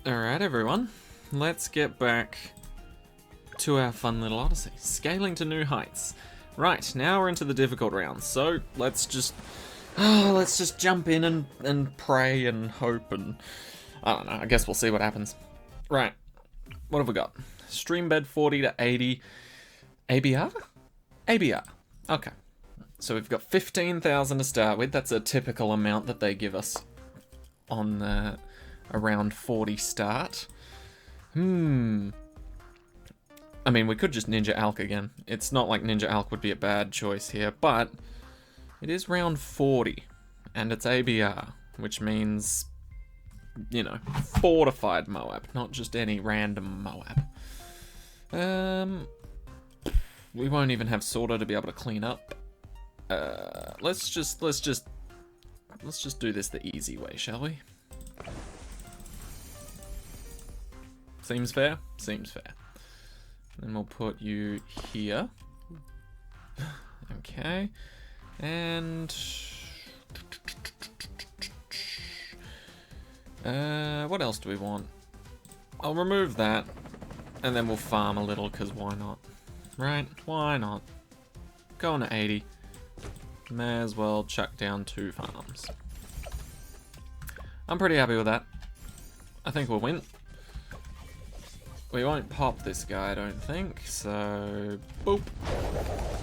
Alright, everyone. Let's get back to our fun little Odyssey. Scaling to new heights. Right, now we're into the difficult rounds, so let's just jump in and pray and hope and... I don't know, I guess we'll see what happens. Right, what have we got? Stream bed 40 to 80. ABR? ABR. Okay. So we've got 15,000 to start with. That's a typical amount that they give us on the around 40 start. I mean, we could just Ninja Alk again. It's not like Ninja Alk would be a bad choice here, but it is round 40, and it's ABR, which means, you know, fortified Moab, not just any random Moab. We won't even have Sorter to be able to clean up. Let's just do this the easy way, shall we? Seems fair? Seems fair. Then we'll put you here. Okay. And... what else do we want? I'll remove that. And then we'll farm a little, because why not? Right? Why not? Going to 80. May as well chuck down 2 farms. I'm pretty happy with that. I think we'll win. We won't pop this guy, I don't think, so... boop.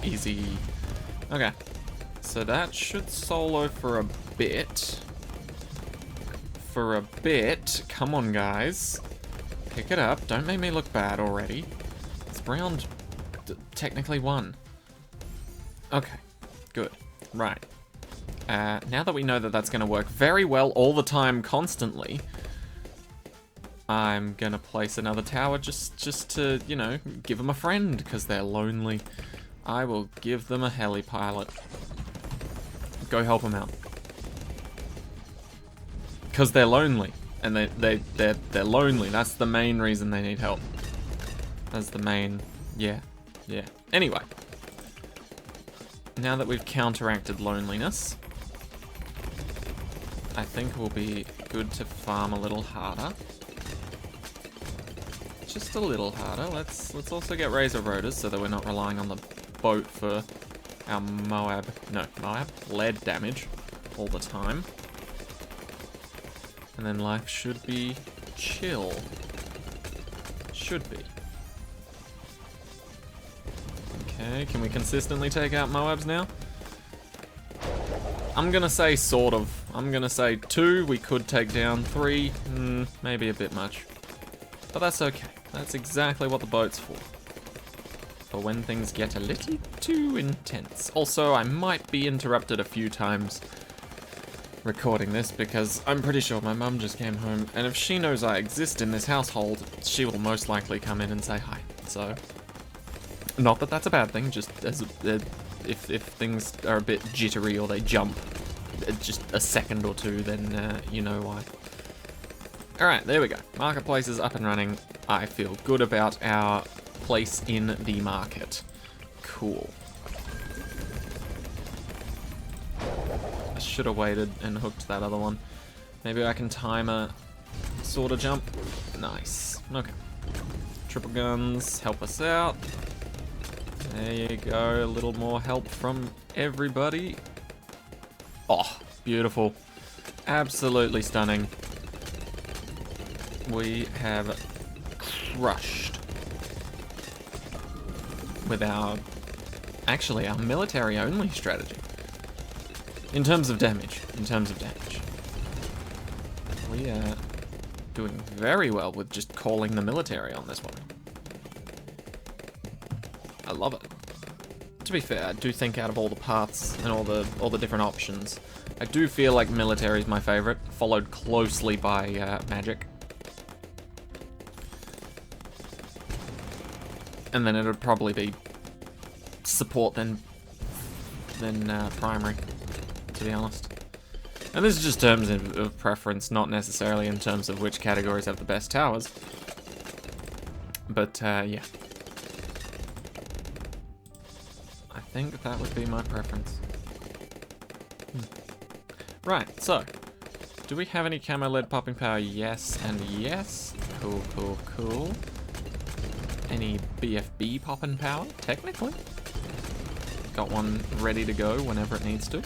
Easy. Okay. So that should solo for a bit. For a bit. Come on, guys. Pick it up. Don't make me look bad already. It's round... technically 1. Okay. Good. Right. Now that we know that that's going to work very well all the time, constantly... I'm gonna place another tower just to, you know, give them a friend, because they're lonely. I will give them a heli pilot. Go help them out. Because they're lonely. And they're lonely. That's the main reason they need help. That's the main... yeah. Anyway. Now that we've counteracted loneliness, I think we'll be good to farm a little harder. Just a little harder. Let's also get Razor Rotors so that we're not relying on the boat for our lead damage all the time. And then life should be chill. Should be. Okay, can we consistently take out Moabs now? I'm gonna say sort of. I'm gonna say 2, we could take down 3, maybe a bit much. But that's okay. That's exactly what the boat's for. For when things get a little too intense. Also, I might be interrupted a few times recording this because I'm pretty sure my mum just came home, and if she knows I exist in this household, she will most likely come in and say hi. So, not that that's a bad thing, just as if things are a bit jittery or they jump just a second or two, then you know why. Alright, there we go. Marketplace is up and running. I feel good about our place in the market. Cool. I should have waited and hooked that other one. Maybe I can time a sort of jump. Nice. Okay. Triple guns, help us out. There you go. A little more help from everybody. Oh, beautiful. Absolutely stunning. We have crushed with our military only strategy. In terms of damage. We are doing very well with just calling the military on this one. I love it. To be fair, I do think out of all the paths and all the different options, I do feel like military is my favorite, followed closely by magic. And then it would probably be support then primary, to be honest. And this is just terms of preference, not necessarily in terms of which categories have the best towers. But yeah. I think that would be my preference. Right, so Do we have any camo lead popping power? Yes and yes. Cool, cool, cool. Any BFB popping power? Technically. Got one ready to go whenever it needs to.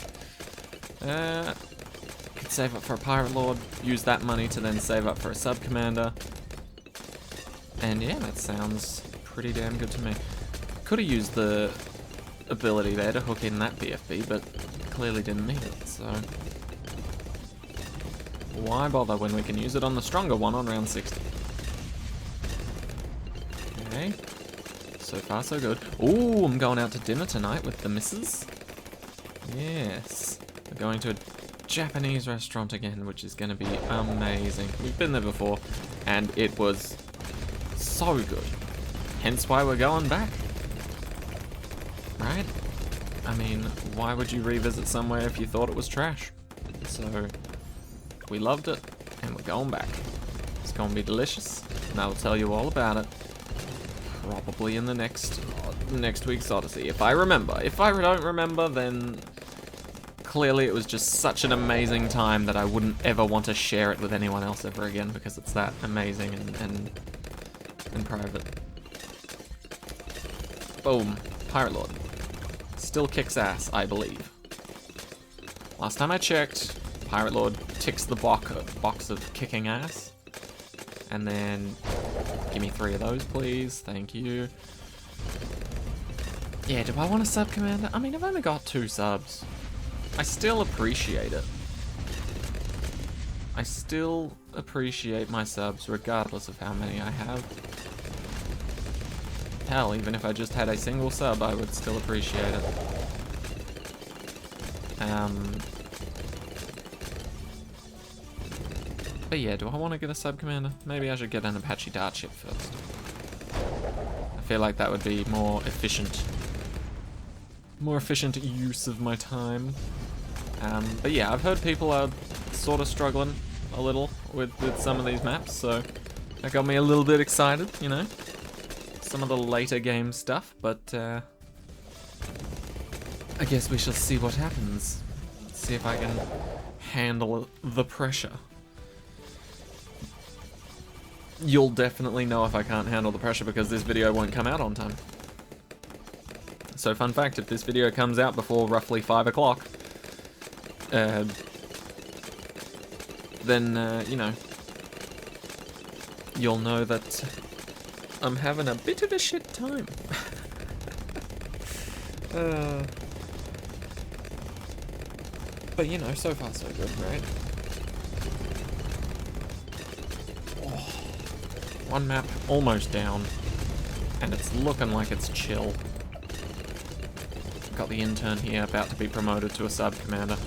Could save up for a Pirate Lord, use that money to then save up for a Sub Commander. And yeah, that sounds pretty damn good to me. Could have used the ability there to hook in that BFB, but clearly didn't need it, so... Why bother when we can use it on the stronger one on round 60? Okay. So far, so good. Ooh, I'm going out to dinner tonight with the missus. Yes. We're going to a Japanese restaurant again, which is going to be amazing. We've been there before, and it was so good. Hence why we're going back. Right? I mean, why would you revisit somewhere if you thought it was trash? So, we loved it, and we're going back. It's going to be delicious, and I'll tell you all about it. Probably in the next week's Odyssey, if I remember. If I don't remember, then clearly it was just such an amazing time that I wouldn't ever want to share it with anyone else ever again, because it's that amazing and private. Boom. Pirate Lord. Still kicks ass, I believe. Last time I checked, Pirate Lord ticks the box of kicking ass. And then, give me 3 of those, please. Thank you. Yeah, do I want a sub commander? I mean, I've only got 2 subs. I still appreciate it. I still appreciate my subs, regardless of how many I have. Hell, even if I just had a single sub, I would still appreciate it. But yeah, do I want to get a sub commander? Maybe I should get an Apache Dart ship first. I feel like that would be more efficient. More efficient use of my time. But yeah, I've heard people are sort of struggling a little with some of these maps, so that got me a little bit excited, you know? Some of the later game stuff, but I guess we shall see what happens. See if I can handle the pressure. You'll definitely know if I can't handle the pressure because this video won't come out on time. So fun fact, if this video comes out before roughly 5 o'clock, then, you know, you'll know that I'm having a bit of a shit time. But you know, so far so good, right? Oh, one map almost down, and it's looking like it's chill. Got the intern here, about to be promoted to a sub commander.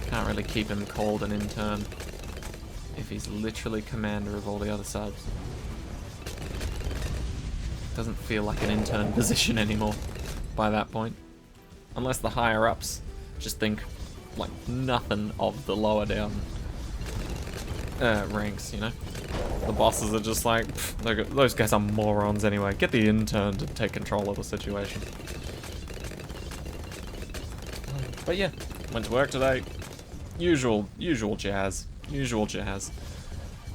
Can't really keep him called an intern if he's literally commander of all the other subs. Doesn't feel like an intern position anymore by that point. Unless the higher ups just think like nothing of the lower down ranks, you know? The bosses are just like, those guys are morons anyway. Get the intern to take control of the situation. But yeah, went to work today. Usual jazz. Usual jazz.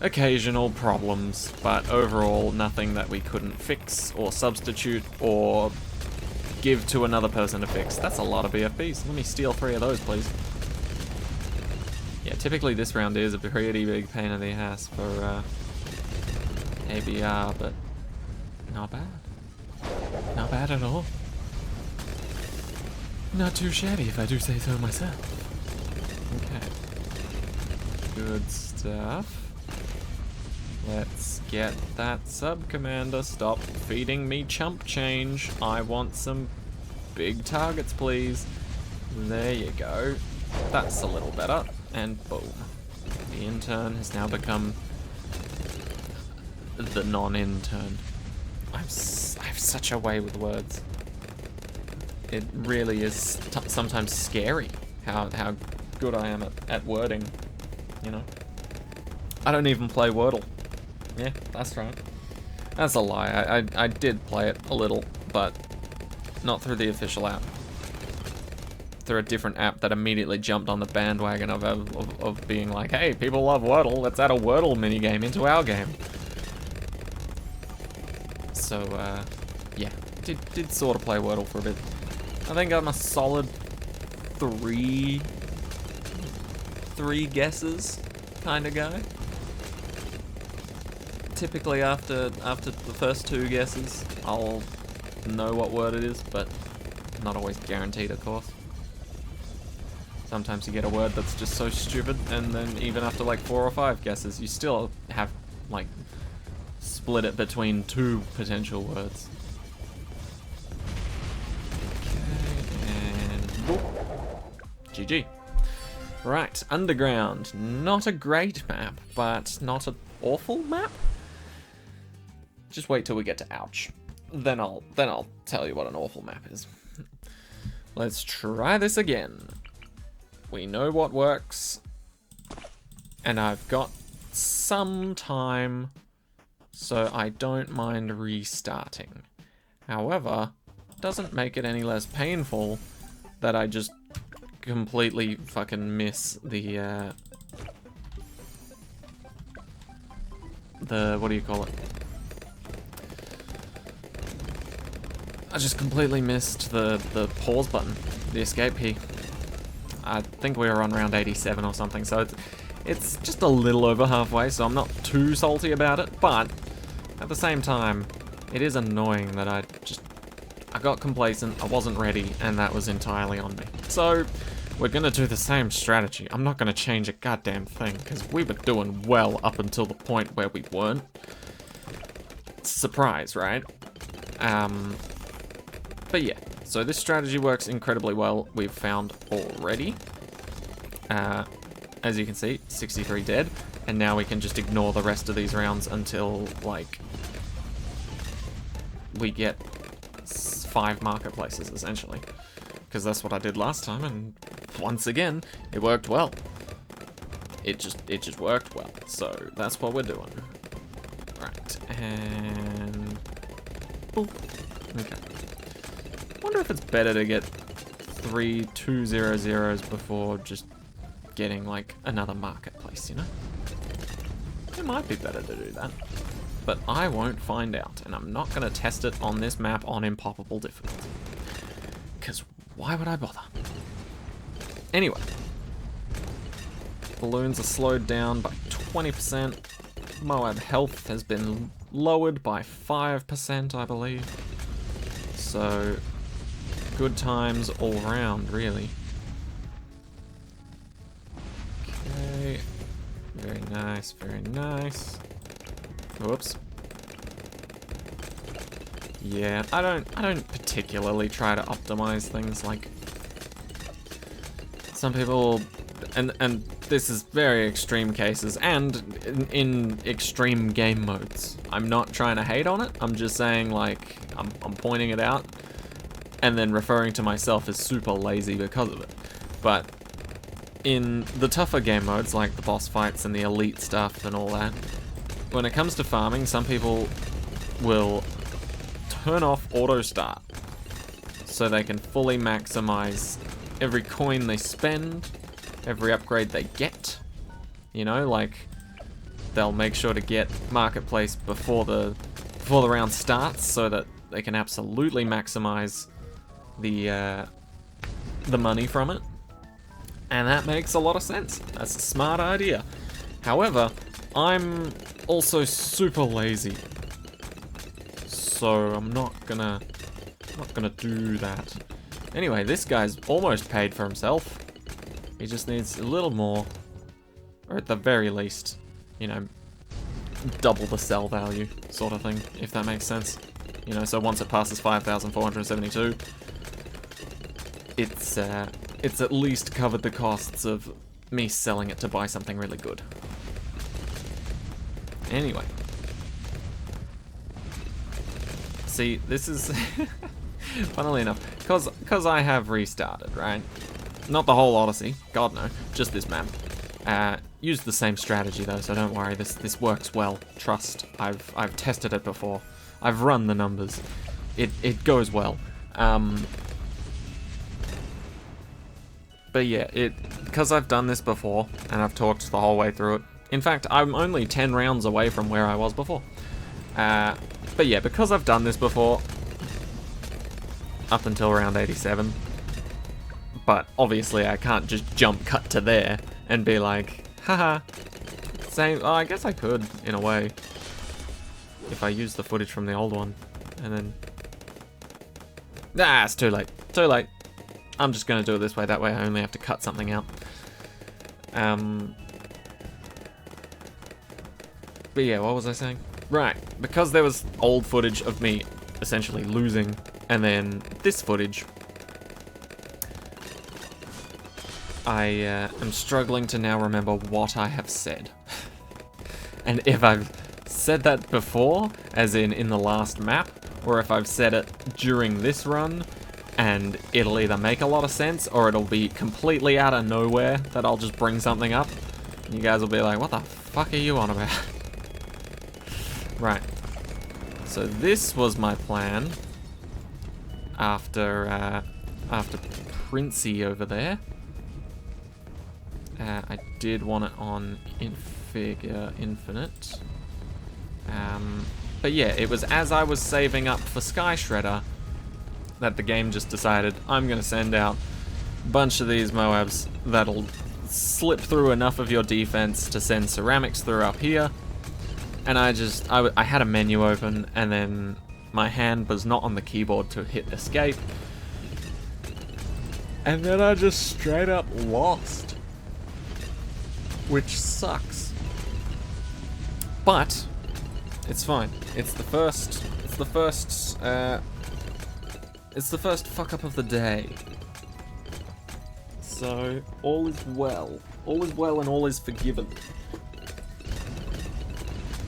Occasional problems, but overall nothing that we couldn't fix or substitute or give to another person to fix. That's a lot of BFBs. Let me steal 3 of those, please. Yeah, typically this round is a pretty big pain in the ass for ABR, but not bad. Not bad at all. Not too shabby, if I do say so myself. Okay. Good stuff. Let's get that sub-commander. Stop feeding me chump change. I want some big targets, please. There you go. That's a little better. And boom. The intern has now become the non-intern. I have such a way with words. It really is sometimes scary how good I am at wording, you know? I don't even play Wordle. Yeah, that's right. That's a lie. I did play it a little, but not through the official app. through a different app that immediately jumped on the bandwagon of being like, hey, people love Wordle, let's add a Wordle minigame into our game. So, yeah, did sort of play Wordle for a bit. I think I'm a solid three guesses kind of guy. Typically after the first 2 guesses, I'll know what word it is, but not always guaranteed, of course. Sometimes you get a word that's just so stupid, and then even after like 4 or 5 guesses, you still have like split it between 2 potential words. Okay, and GG. Right, Underground. Not a great map, but not an awful map. Just wait till we get to Ouch. Then I'll tell you what an awful map is. Let's try this again. We know what works, and I've got some time, so I don't mind restarting. However, it doesn't make it any less painful that I just completely fucking miss the what do you call it? I just completely missed the pause button, the escape key. I think we were on round 87 or something, so it's just a little over halfway, so I'm not too salty about it, but at the same time, it is annoying that I got complacent, I wasn't ready, and that was entirely on me. So, we're gonna do the same strategy. I'm not gonna change a goddamn thing, because we were doing well up until the point where we weren't. Surprise, right? But yeah, so this strategy works incredibly well, we've found already. As you can see, 63 dead, and now we can just ignore the rest of these rounds until, like, we get 5 marketplaces, essentially. Because that's what I did last time, and once again, it worked well. It just worked well, so that's what we're doing. Right, and... boop. Okay. Wonder if it's better to get 3 200s before just getting like another marketplace, you know? It might be better to do that, but I won't find out, and I'm not gonna test it on this map on impoppable difficulty, because why would I bother? Anyway, balloons are slowed down by 20%. Moab health has been lowered by 5%, I believe. So, good times all round, really. Okay. Very nice, very nice. Whoops. Yeah, I don't particularly try to optimize things like some people, and this is very extreme cases and in extreme game modes. I'm not trying to hate on it. I'm just saying, like, I'm pointing it out and then referring to myself as super lazy because of it. But in the tougher game modes, like the boss fights and the elite stuff and all that, when it comes to farming, some people will turn off auto start so they can fully maximize every coin they spend, every upgrade they get. You know, like, they'll make sure to get marketplace before the round starts so that they can absolutely maximize the money from it. And that makes a lot of sense. That's a smart idea. However, I'm also super lazy, so I'm not gonna do that. Anyway, this guy's almost paid for himself. He just needs a little more, or at the very least, you know, double the sell value, sort of thing, if that makes sense. You know, so once it passes 5,472, it's at least covered the costs of me selling it to buy something really good. Anyway. See, this is... funnily enough, because I have restarted, right? Not the whole Odyssey, God no, just this map. Use the same strategy though, so don't worry, this works well. Trust, I've tested it before. I've run the numbers. It goes well. But yeah, because I've done this before, and I've talked the whole way through it. In fact, I'm only 10 rounds away from where I was before. But yeah, because I've done this before, up until round 87, but obviously I can't just jump cut to there and be like, haha, same. Oh, I guess I could, in a way, if I use the footage from the old one, and then... Nah, it's too late. Too late. I'm just going to do it this way. That way I only have to cut something out. But yeah, what was I saying? Right, because there was old footage of me essentially losing, and then this footage, I am struggling to now remember what I have said. And if I've said that before, as in the last map, or if I've said it during this run, and it'll either make a lot of sense, or it'll be completely out of nowhere that I'll just bring something up. You guys will be like, what the fuck are you on about? Right. So this was my plan after Princey over there. I did want it on Figure Infinite. But yeah, it was as I was saving up for Sky Shredder that the game just decided, I'm going to send out a bunch of these Moabs that'll slip through enough of your defense to send ceramics through up here. And I had a menu open, and then my hand was not on the keyboard to hit escape. And then I just straight up lost. Which sucks. But it's fine. It's the first fuck up of the day. So all is well. All is well and all is forgiven.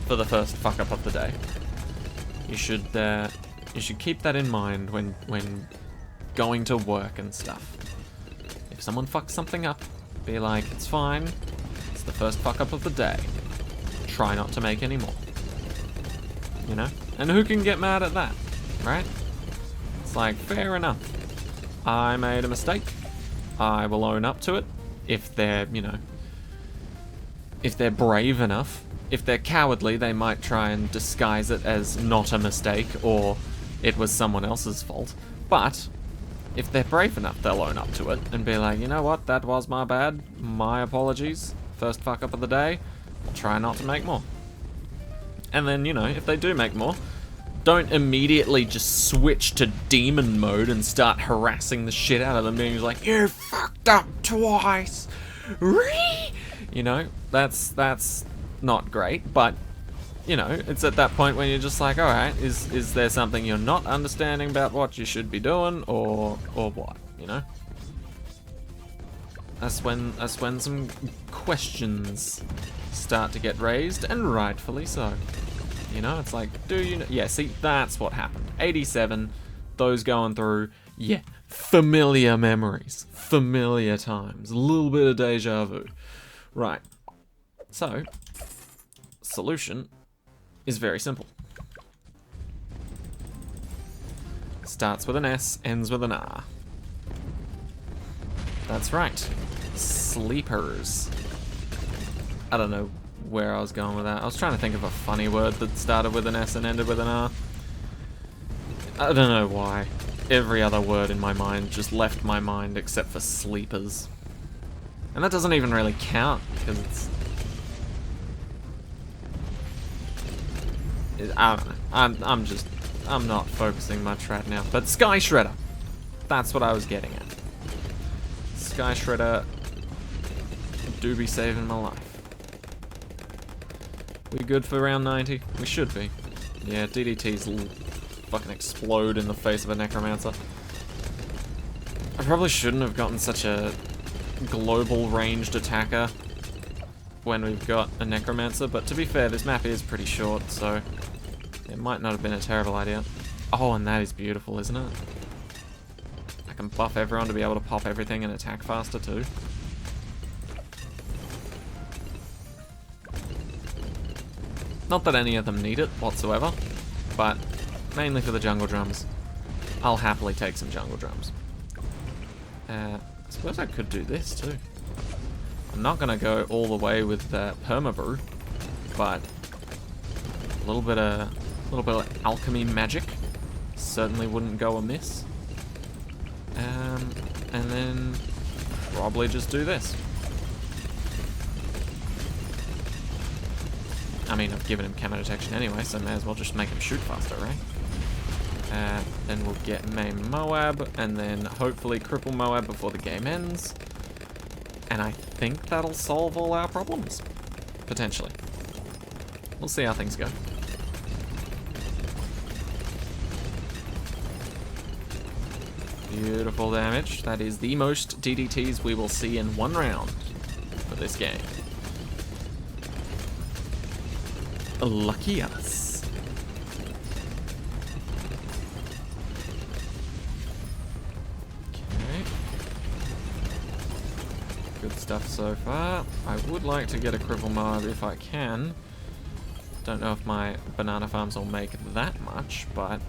For the first fuck up of the day. You should keep that in mind when going to work and stuff. If someone fucks something up, be like, it's fine. It's the first fuck up of the day. Try not to make any more. You know? And who can get mad at that? Right? It's like, fair enough. I made a mistake. I will own up to it. If they're, you know, if they're brave enough. If they're cowardly, they might try and disguise it as not a mistake or it was someone else's fault. But if they're brave enough, they'll own up to it and be like, you know what, that was my bad. My apologies. First fuck up of the day. I'll try not to make more. And then, you know, if they do make more, don't immediately just switch to demon mode and start harassing the shit out of them, being like, you fucked up twice. You know, that's not great, but you know, it's at that point when you're just like, alright, is there something you're not understanding about what you should be doing, or what, you know? That's when some questions start to get raised, and rightfully so. You know, it's like, do you know? Yeah, see, that's what happened. 87, those going through, yeah, familiar memories, familiar times, a little bit of deja vu. Right. So, solution is very simple. Starts with an S, ends with an R. That's right. Sleepers. I don't know where I was going with that. I was trying to think of a funny word that started with an S and ended with an R. I don't know why. Every other word in my mind just left my mind except for sleepers. And that doesn't even really count, because it's... I don't know. I'm not focusing much right now. But Sky Shredder. That's what I was getting at. Sky Shredder do be saving my life. We good for round 90? We should be. Yeah, DDTs will fucking explode in the face of a Necromancer. I probably shouldn't have gotten such a global ranged attacker when we've got a Necromancer, but to be fair, this map is pretty short, so it might not have been a terrible idea. Oh, and that is beautiful, isn't it? I can buff everyone to be able to pop everything and attack faster too. Not that any of them need it whatsoever, but mainly for the jungle drums. I'll happily take some jungle drums. I suppose I could do this too. I'm not gonna go all the way with permabrew, but a little bit of alchemy magic certainly wouldn't go amiss. And then probably just do this. I mean, I've given him camo detection anyway, so may as well just make him shoot faster, right? Then we'll get main Moab, and then hopefully cripple Moab before the game ends. And I think that'll solve all our problems. Potentially. We'll see how things go. Beautiful damage. That is the most DDTs we will see in one round for this game. Lucky us. Okay. Good stuff so far. I would like to get a cripple mob if I can. Don't know if my banana farms will make that much, but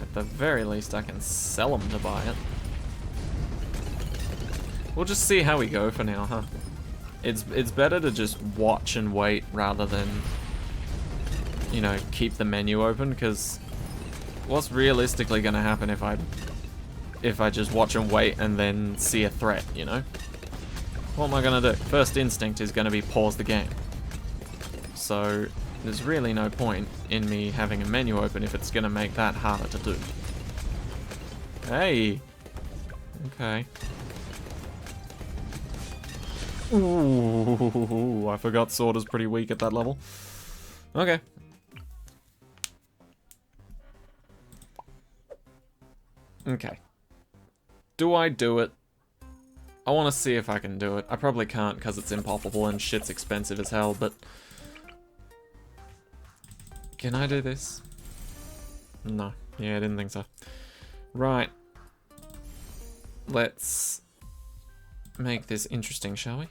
at the very least I can sell them to buy it. We'll just see how we go for now, huh? It's better to just watch and wait rather than, you know, keep the menu open, because what's realistically gonna happen if I just watch and wait and then see a threat, you know? What am I gonna do? First instinct is gonna be pause the game. So there's really no point in me having a menu open if it's gonna make that harder to do. Hey! Okay. Ooh, I forgot sword is pretty weak at that level. Okay. Okay. Do I do it? I want to see if I can do it. I probably can't because it's impalpable and shit's expensive as hell, but... Can I do this? No. Yeah, I didn't think so. Right. Let's make this interesting, shall we?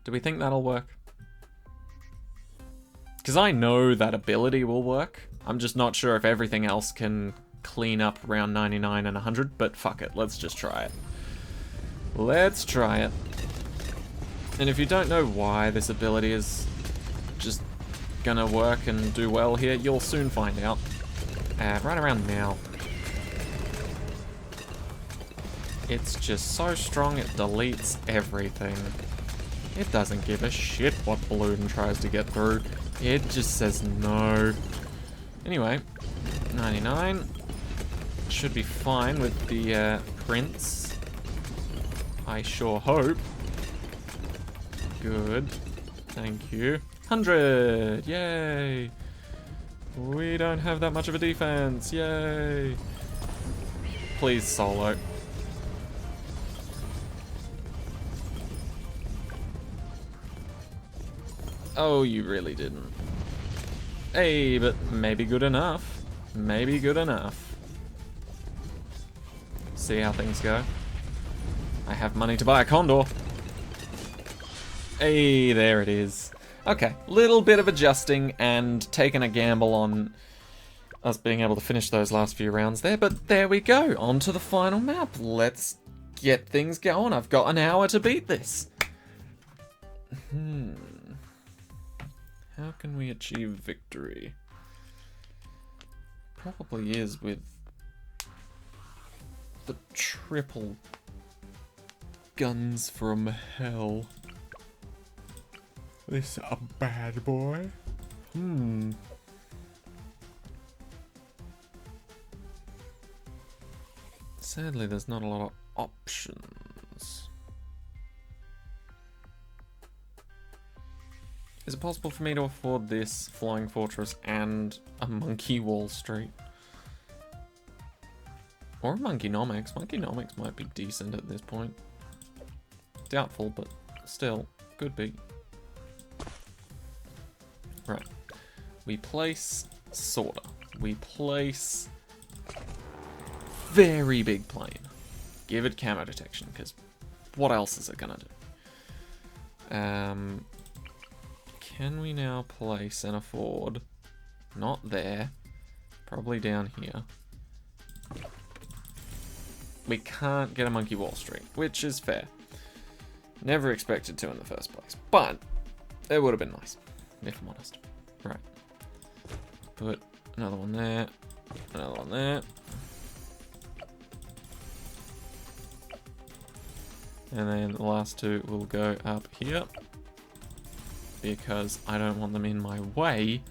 Do we think that'll work? Because I know that ability will work. I'm just not sure if everything else can clean up around 99 and 100, but fuck it, let's just try it. Let's try it. And if you don't know why this ability is just gonna work and do well here, you'll soon find out. Right around now. It's just so strong it deletes everything. It doesn't give a shit what balloon tries to get through. It just says no. Anyway, 99. Should be fine with the prince. I sure hope. Good. Thank you. 100! Yay! We don't have that much of a defense. Yay! Please solo. Oh, you really didn't. Hey, but maybe good enough. Maybe good enough. See how things go. I have money to buy a condor. Hey, there it is. Okay, little bit of adjusting and taking a gamble on us being able to finish those last few rounds there, but there we go. On to the final map. Let's get things going. I've got an hour to beat this. How can we achieve victory? Probably is with the triple guns from hell. This a bad boy? Sadly, there's not a lot of options. Is it possible for me to afford this Flying Fortress and a Monkey Wall Street? Or a Monkeynomics. Monkeynomics might be decent at this point. Doubtful, but still, could be. Right. We place Sorter. We place very big plane. Give it camo detection, because what else is it gonna do? Can we now place and afford? Not there. Probably down here. we can't get a monkey wall streak, which is fair. Never expected to in the first place, but it would have been nice, if I'm honest. Right. Put another one there, another one there. And then the last two will go up here, because I don't want them in my way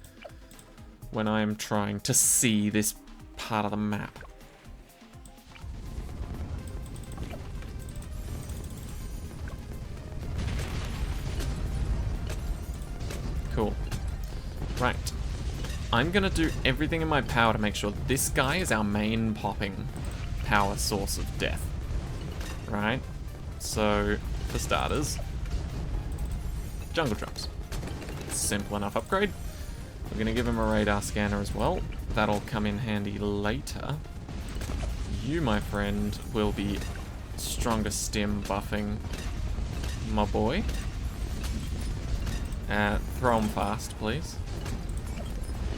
when I'm trying to see this part of the map. Cool. Right. I'm gonna do everything in my power to make sure this guy is our main popping power source of death. Right? So, for starters, jungle drums. Simple enough upgrade. We're going to give him a radar scanner as well. That'll come in handy later. You, my friend, will be stronger stim buffing my boy. Throw him fast, please.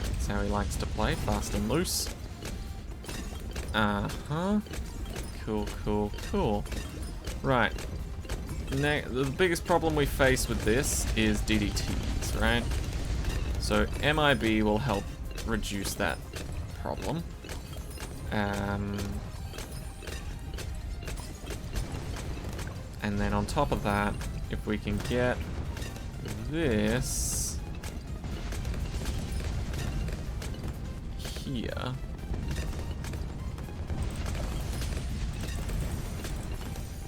That's how he likes to play, fast and loose. Uh-huh. Cool, cool, cool. Right. The biggest problem we face with this is DDTs, right? So MIB will help reduce that problem. And then on top of that, if we can get this here.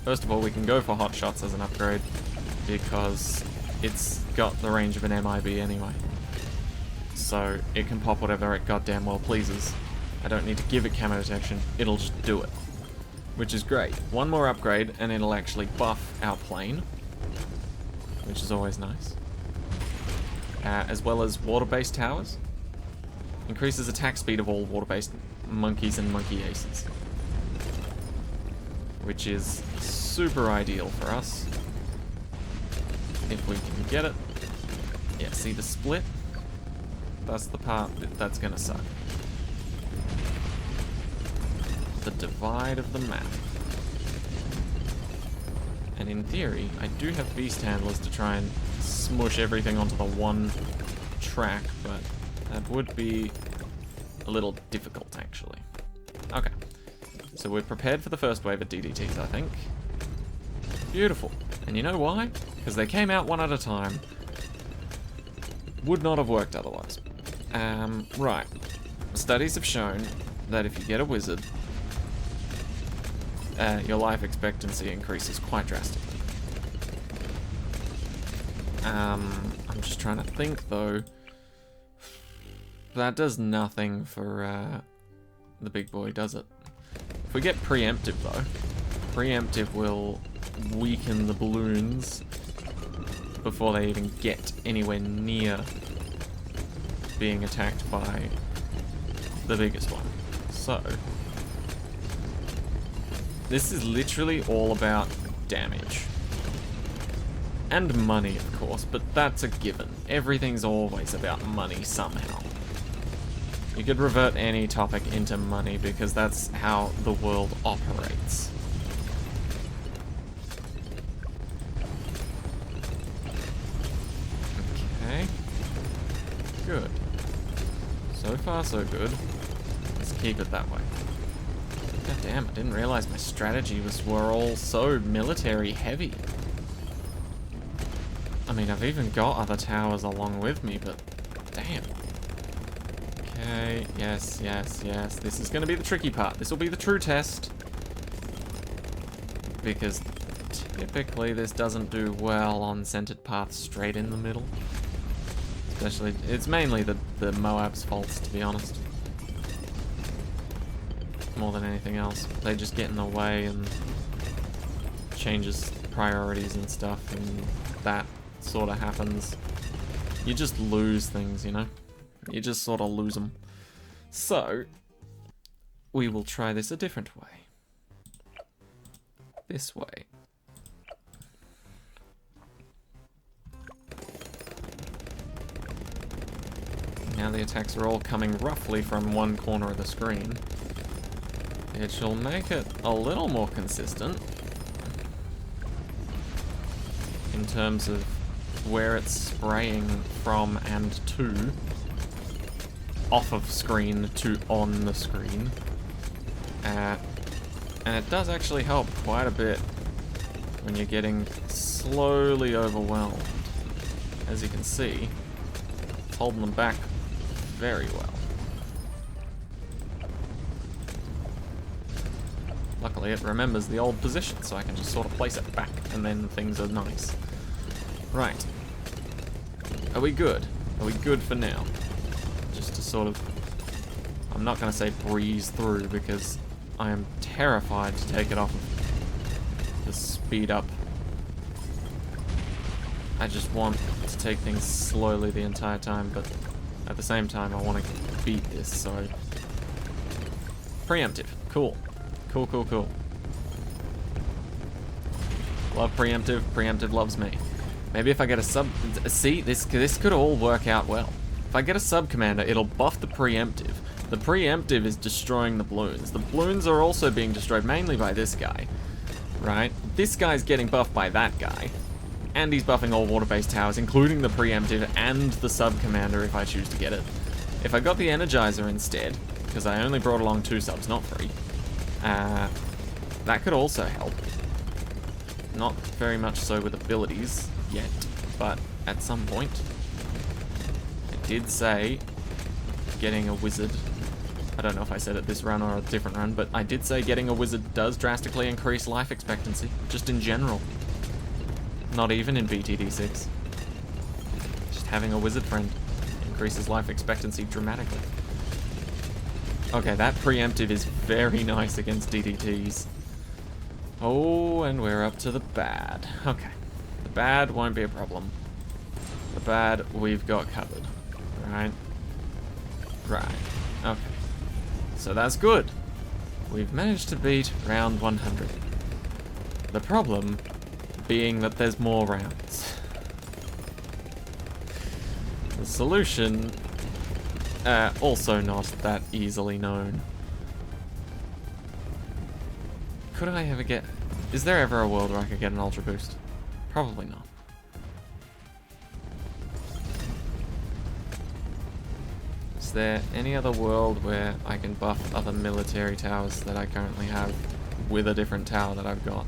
First of all, we can go for hot shots as an upgrade because it's got the range of an MIB anyway. So it can pop whatever it goddamn well pleases. I don't need to give it camo detection, it'll just do it. Which is great. One more upgrade and it'll actually buff our plane, which is always nice. As well as water-based towers. Increases attack speed of all water-based monkeys and monkey aces. Which is super ideal for us. If we can get it. Yeah, see the split? That's the part that's gonna suck. The divide of the map. And in theory, I do have beast handlers to try and smush everything onto the one track, but that would be a little difficult, actually. Okay. So we're prepared for the first wave of DDTs, I think. Beautiful. And you know why? Because they came out one at a time. Would not have worked otherwise. Right. Studies have shown that if you get a wizard, your life expectancy increases quite drastically. I'm just trying to think, though. That does nothing for the big boy, does it? If we get preemptive, though, preemptive will weaken the balloons before they even get anywhere near being attacked by the biggest one. So, this is literally all about damage. And money, of course, but that's a given. Everything's always about money somehow. You could revert any topic into money because that's how the world operates. Okay. Good. So far, so good. Let's keep it that way. God damn, I didn't realize my strategy were all so military heavy. I mean, I've even got other towers along with me, but damn. Okay, yes, yes, yes. This is going to be the tricky part. This will be the true test. Because typically this doesn't do well on centered paths straight in the middle. Especially, it's mainly the Moab's faults, to be honest. More than anything else. They just get in the way and changes priorities and stuff, and that sort of happens. You just lose things, you know? You just sort of lose them. So, we will try this a different way. This way. Now the attacks are all coming roughly from one corner of the screen. which will make it a little more consistent in terms of where it's spraying from and to. Off of screen to on the screen. And it does actually help quite a bit when you're getting slowly overwhelmed. As you can see, it's holding them back very well. Luckily it remembers the old position, so I can just sort of place it back, and then things are nice. Right. Are we good? Are we good for now? Just to sort of... I'm not going to say breeze through, because I am terrified to take it off of the speed up. I just want to take things slowly the entire time, but at the same time I want to beat this, so... Preemptive. Cool. Cool, cool, cool. Love preemptive. Preemptive loves me. Maybe if I get a sub... See, this could all work out well. If I get a sub-commander, it'll buff the preemptive. The preemptive is destroying the balloons. The balloons are also being destroyed mainly by this guy. Right? This guy's getting buffed by that guy. And he's buffing all water-based towers, including the preemptive and the sub-commander if I choose to get it. If I got the Energizer instead, because I only brought along 2 subs, not 3, that could also help. Not very much so with abilities yet, but at some point. I did say getting a wizard. I don't know if I said it this run or a different run, but I did say getting a wizard does drastically increase life expectancy, just in general. Not even in BTD6. Just having a wizard friend increases life expectancy dramatically. Okay, that preemptive is very nice against DDTs. Oh, and we're up to the bad. Okay. The bad won't be a problem. The bad we've got covered. Right? Right. Okay. So that's good. We've managed to beat round 100. The problem being that there's more rounds. The solution, also not that easily known. Could I ever get... Is there ever a world where I could get an Ultra Boost? Probably not. Is there any other world where I can buff other military towers that I currently have with a different tower that I've got?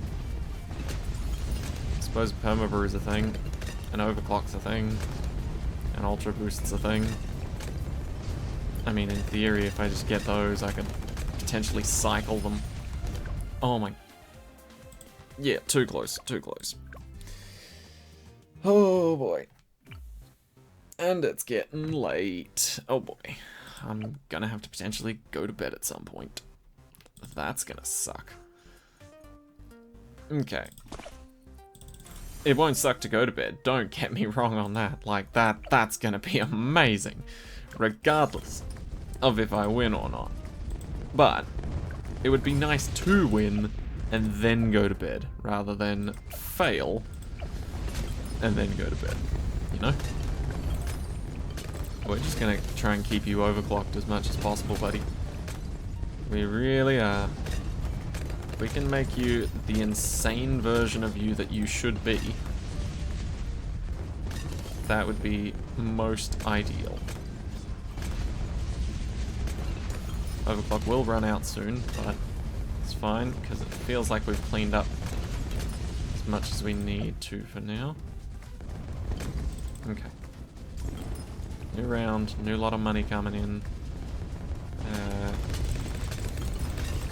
I suppose Permabrew is a thing, an Overclock's a thing, an Ultra Boost's a thing. I mean, in theory, if I just get those, I could potentially cycle them. Oh my... Yeah, too close, too close. Oh boy. And it's getting late. Oh boy. I'm gonna have to potentially go to bed at some point. That's gonna suck. Okay. It won't suck to go to bed, don't get me wrong on that. Like, that's gonna be amazing. Regardless of if I win or not. But it would be nice to win and then go to bed, rather than fail and then go to bed, you know? We're just gonna try and keep you overclocked as much as possible, buddy. We really are. We can make you the insane version of you that you should be. That would be most ideal. Overclock will run out soon, but it's fine, because it feels like we've cleaned up as much as we need to for now. Okay. New round, new lot of money coming in.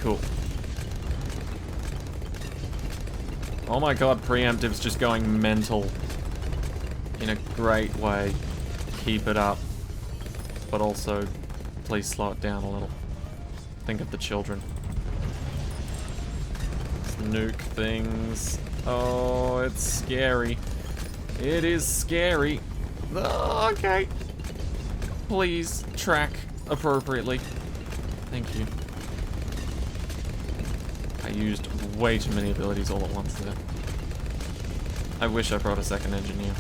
Cool. Oh my god, preemptive's just going mental. In a great way. Keep it up. But also, please slow it down a little. Think of the children. Let's nuke things. Oh, it's scary. It is scary. Oh, okay. Please track appropriately. Thank you. I used way too many abilities all at once there. I wish I brought a second engineer.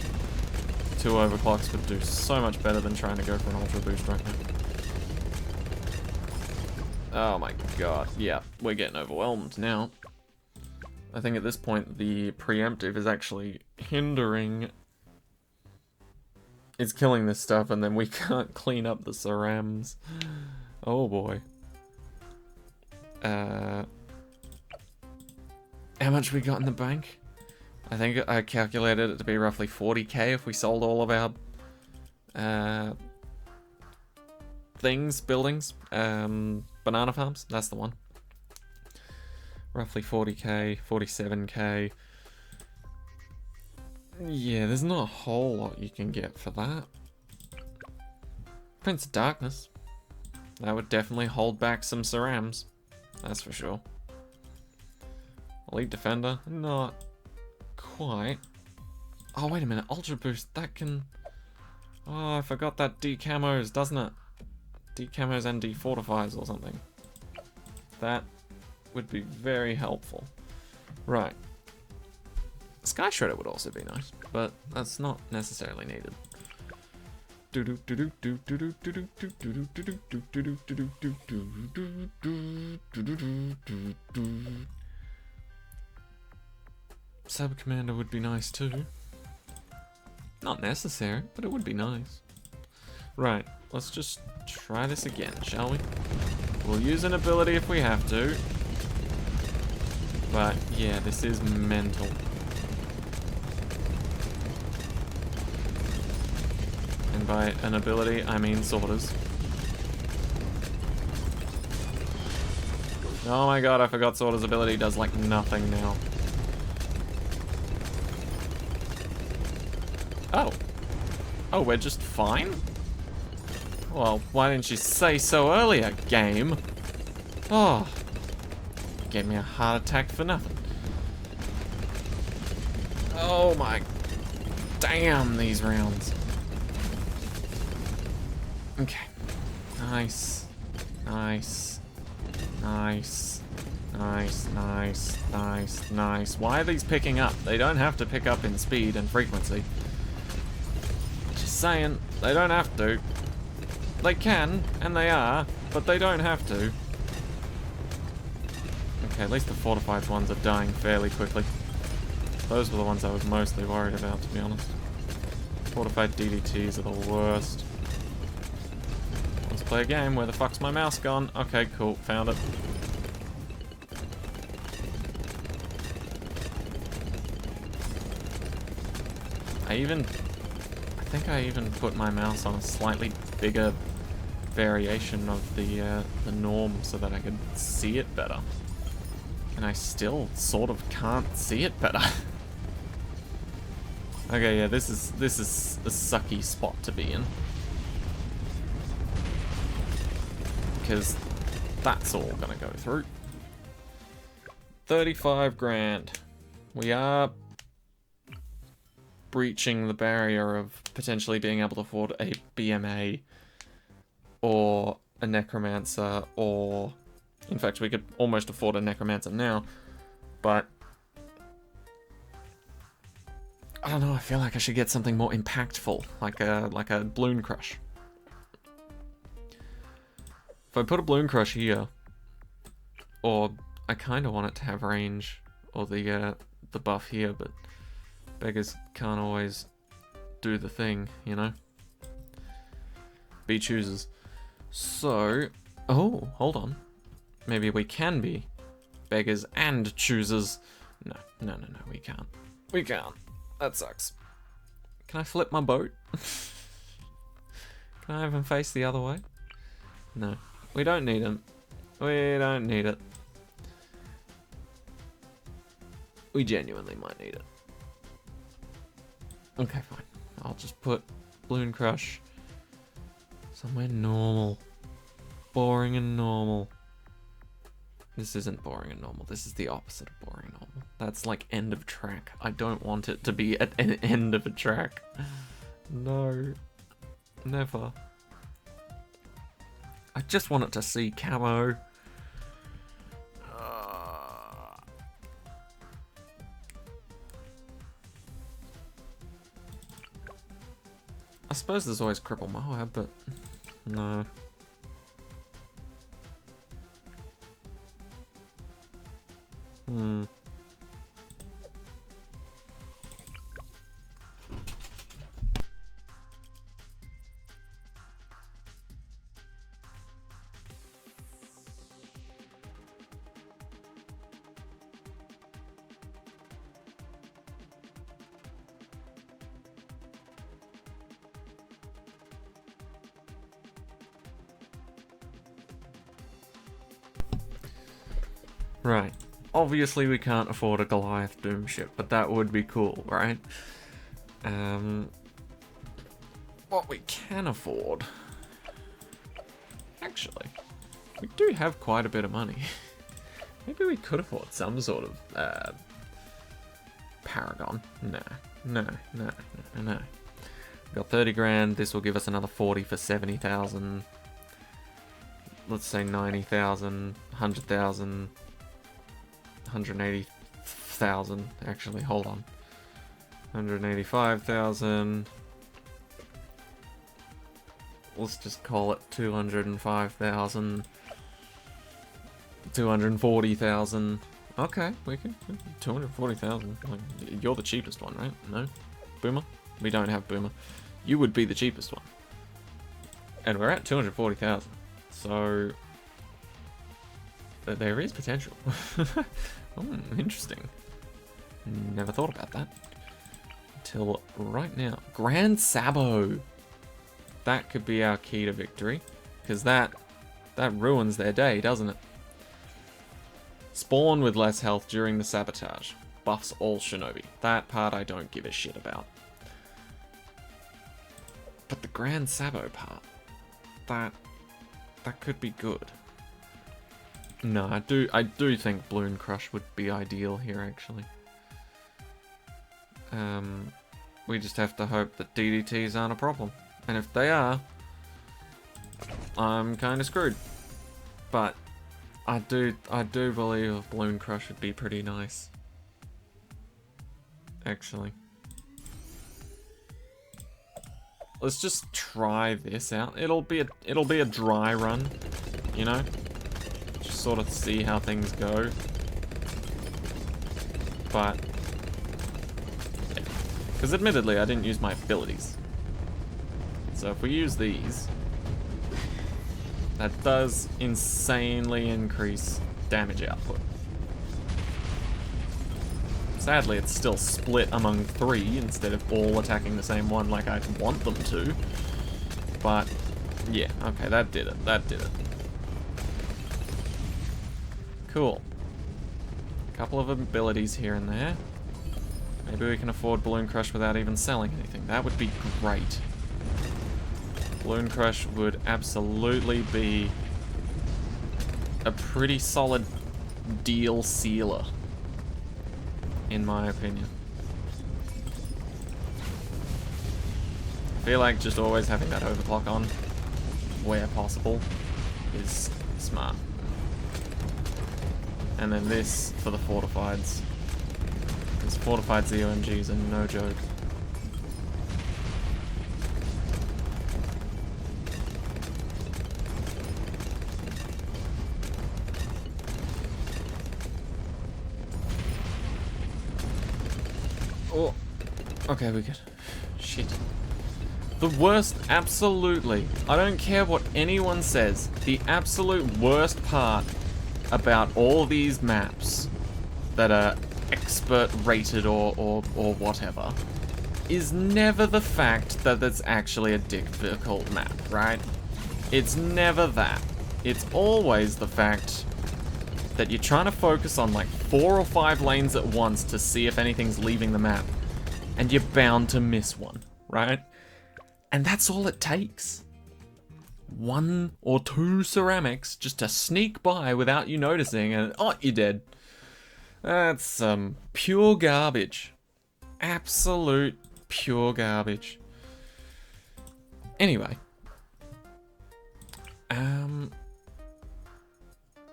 2 overclocks would do so much better than trying to go for an ultra boost right now. Oh my god. Yeah, we're getting overwhelmed now. I think at this point the preemptive is actually hindering... It's killing this stuff and then we can't clean up the cerams. Oh boy. How much we got in the bank? I think I calculated it to be roughly 40k if we sold all of our buildings, banana farms, that's the one. Roughly 40k, 47k. Yeah, there's not a whole lot you can get for that. Prince of Darkness. That would definitely hold back some cerams. That's for sure. Elite Defender, not quite. Oh, wait a minute, Ultra Boost, that can... Oh, I forgot that decamos, doesn't it? Decamos and defortifies or something. That would be very helpful. Right. Sky Shredder would also be nice, but that's not necessarily needed. Sub Commander would be nice too. Not necessary, but it would be nice. Right, let's just try this again, shall we? We'll use an ability if we have to. But yeah, this is mental. And by an ability, I mean sorters. Oh my god, I forgot sorter's ability does like nothing now. Oh. Oh, we're just fine? Well, why didn't you say so earlier, game? Oh. Gave me a heart attack for nothing. Oh my... Damn, these rounds. Okay. Nice. Nice. Nice. Nice, nice, nice, nice. Why are these picking up? They don't have to pick up in speed and frequency. Just saying, they don't have to. They can, and they are, but they don't have to. Okay, at least the fortified ones are dying fairly quickly. Those were the ones I was mostly worried about, to be honest. Fortified DDTs are the worst. Let's play a game. Where the fuck's my mouse gone? Okay, cool. Found it. I think I even put my mouse on a slightly bigger variation of the norm so that I could see it better. And I still sort of can't see it better. Okay, yeah, this is a sucky spot to be in. Because that's all gonna go through. 35 grand. We are breaching the barrier of potentially being able to afford a BMA or a Necromancer, or in fact we could almost afford a Necromancer now, but I don't know, I feel like I should get something more impactful, like a Balloon Crush. If I put a Balloon Crush here, or I kind of want it to have range, or the buff here, but beggars can't always do the thing, you know? Be choosers. So, oh, hold on. Maybe we can be beggars and choosers. No, we can't. We can't. That sucks. Can I flip my boat? Can I have him face the other way? No. We don't need him. We don't need it. We genuinely might need it. Okay, fine. I'll just put Balloon Crush somewhere normal. Boring and normal. This isn't boring and normal. This is the opposite of boring and normal. That's like end of track. I don't want it to be at an end of a track. No. Never. I just want it to see camo. I suppose there's always Cripple Moab, but no. Right. Obviously we can't afford a Goliath Doom ship, but that would be cool, right? What we can afford... Actually, we do have quite a bit of money. Maybe we could afford some sort of, Paragon. No. Got 30 grand, this will give us another 40 for 70,000. Let's say 90,000, 100,000... 180,000, actually, hold on. 185,000. Let's just call it 205,000. 240,000. Okay, we can 240,000. Like, you're the cheapest one, right? No? Boomer? We don't have Boomer. You would be the cheapest one. And we're at 240,000. So there is potential. Interesting. Never thought about that. Until right now. Grand Sabo! That could be our key to victory. Because that ruins their day, doesn't it? Spawn with less health during the sabotage. Buffs all shinobi. That part I don't give a shit about. But the Grand Sabo part, that could be good. No, I do think Balloon Crush would be ideal here, actually. We just have to hope that DDTs aren't a problem. And if they are, I'm kind of screwed. But I do believe a Balloon Crush would be pretty nice. Actually. Let's just try this out. It'll be a dry run, you know? Just sort of see how things go. But yeah. Because admittedly I didn't use my abilities. So if we use these, that does insanely increase damage output. Sadly, it's still split among 3 instead of all attacking the same one like I'd want them to. But, yeah, okay, that did it. That did it. Cool. Couple of abilities here and there. Maybe we can afford Balloon Crush without even selling anything. That would be great. Balloon Crush would absolutely be a pretty solid deal sealer, in my opinion. I feel like just always having that overclock on, where possible, is smart. And then this for the fortifieds. Because fortified ZOMGs are no joke. Oh, okay, we're good. Shit. The worst, absolutely. I don't care what anyone says. The absolute worst part about all these maps that are expert rated or whatever is never the fact that it's actually a difficult map, right? It's never that. It's always the fact that you're trying to focus on like 4 or 5 lanes at once to see if anything's leaving the map, and you're bound to miss one, right? And that's all it takes. 1 or 2 ceramics just to sneak by without you noticing, and oh, you're dead. That's pure garbage. Absolute pure garbage. Anyway.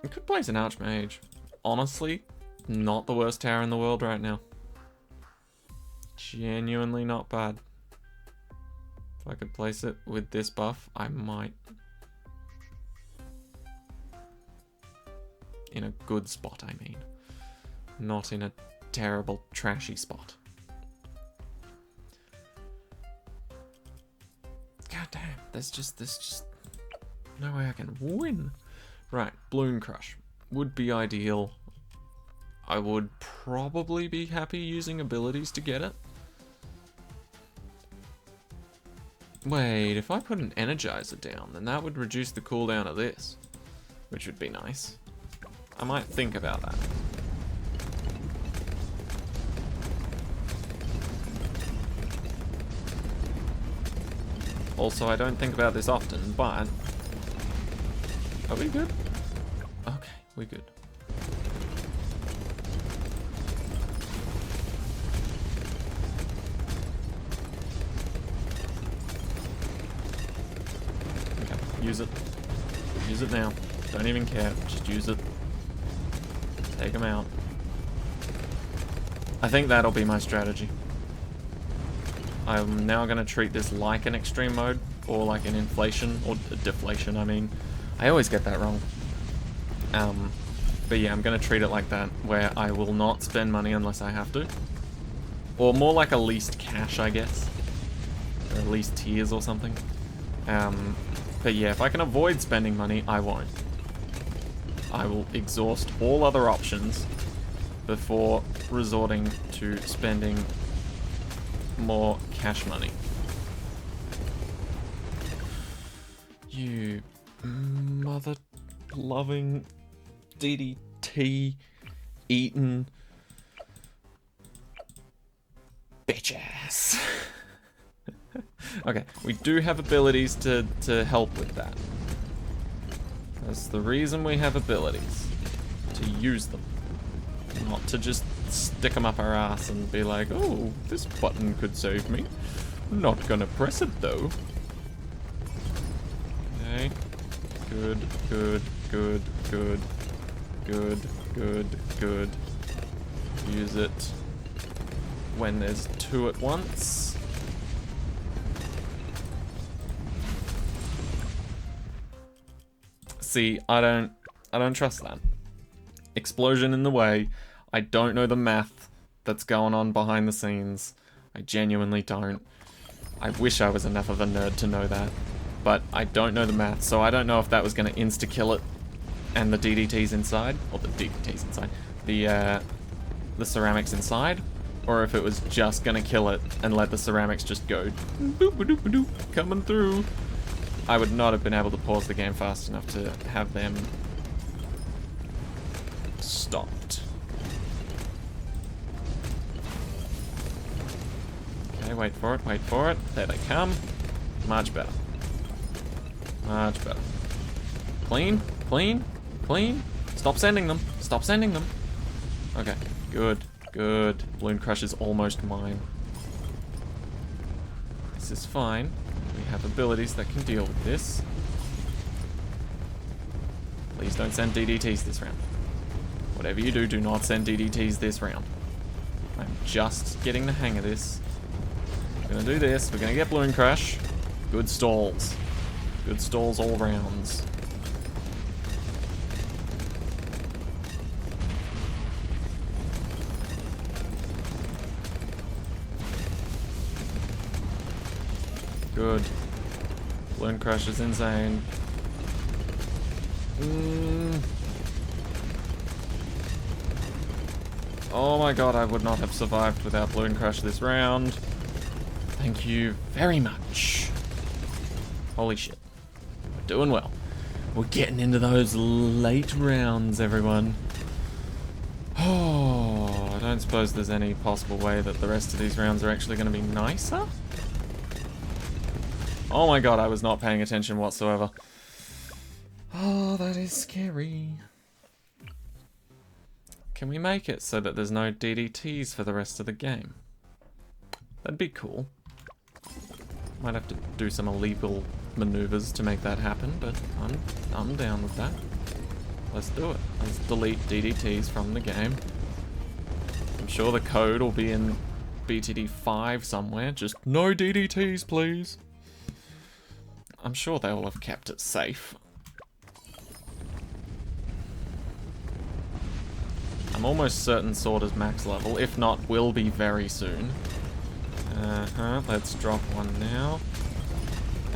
We could place an Archmage. Honestly, not the worst tower in the world right now. Genuinely not bad. If I could place it with this buff, I might. In a good spot, I mean. not in a terrible, trashy spot. God damn, there's just no way I can win. Right, Balloon Crush would be ideal. I would probably be happy using abilities to get it. Wait, if I put an Energizer down, then that would reduce the cooldown of this, which would be nice. I might think about that. Also, I don't think about this often, but... Are we good? Okay, we're good. Okay, use it. Use it now. Don't even care, just use it. Take them out. I think that'll be my strategy. I'm now going to treat this like an extreme mode, or like an inflation, or deflation, I mean. I always get that wrong. But yeah, I'm going to treat it like that, where I will not spend money unless I have to. Or more like a least cash, I guess. Or at least tiers or something. But yeah, if I can avoid spending money, I won't. I will exhaust all other options before resorting to spending more cash money. You mother-loving DDT-eaten bitch-ass. Okay, we do have abilities to help with that. That's the reason we have abilities. To use them. Not to just stick them up our ass and be like, oh, this button could save me. Not gonna press it though. Okay. Good, good, good, good, good, good, good. Use it when there's two at once. See, I don't trust that. Explosion in the way. I don't know the math that's going on behind the scenes. I genuinely don't. I wish I was enough of a nerd to know that. But I don't know the math, so I don't know if that was going to insta-kill it and the DDTs inside, or the DDTs inside, the ceramics inside, or if it was just going to kill it and let the ceramics just go boop-a-doop-a-doop, coming through. I would not have been able to pause the game fast enough to have them stopped. Okay, wait for it, wait for it. There they come. Much better. Much better. Clean, clean, clean. Stop sending them. Stop sending them. Okay, good, good. Balloon Crush is almost mine. This is fine. We have abilities that can deal with this. Please don't send DDTs this round. Whatever you do, do not send DDTs this round. I'm just getting the hang of this. We're gonna do this. We're gonna get Balloon Crush. Good stalls. Good stalls all rounds. Good. Balloon Crush is insane. Oh my god, I would not have survived without Balloon Crush this round. Thank you very much. Holy shit. We're doing well. We're getting into those late rounds, everyone. Oh, I don't suppose there's any possible way that the rest of these rounds are actually going to be nicer? Oh my god, I was not paying attention whatsoever. Oh, that is scary. Can we make it so that there's no DDTs for the rest of the game? That'd be cool. Might have to do some illegal maneuvers to make that happen, but I'm down with that. Let's do it. Let's delete DDTs from the game. I'm sure the code will be in BTD6 somewhere. Just no DDTs, please. I'm sure they will have kept it safe. I I'm almost certain Sword is max level. If not, will be very soon. Let's drop one now.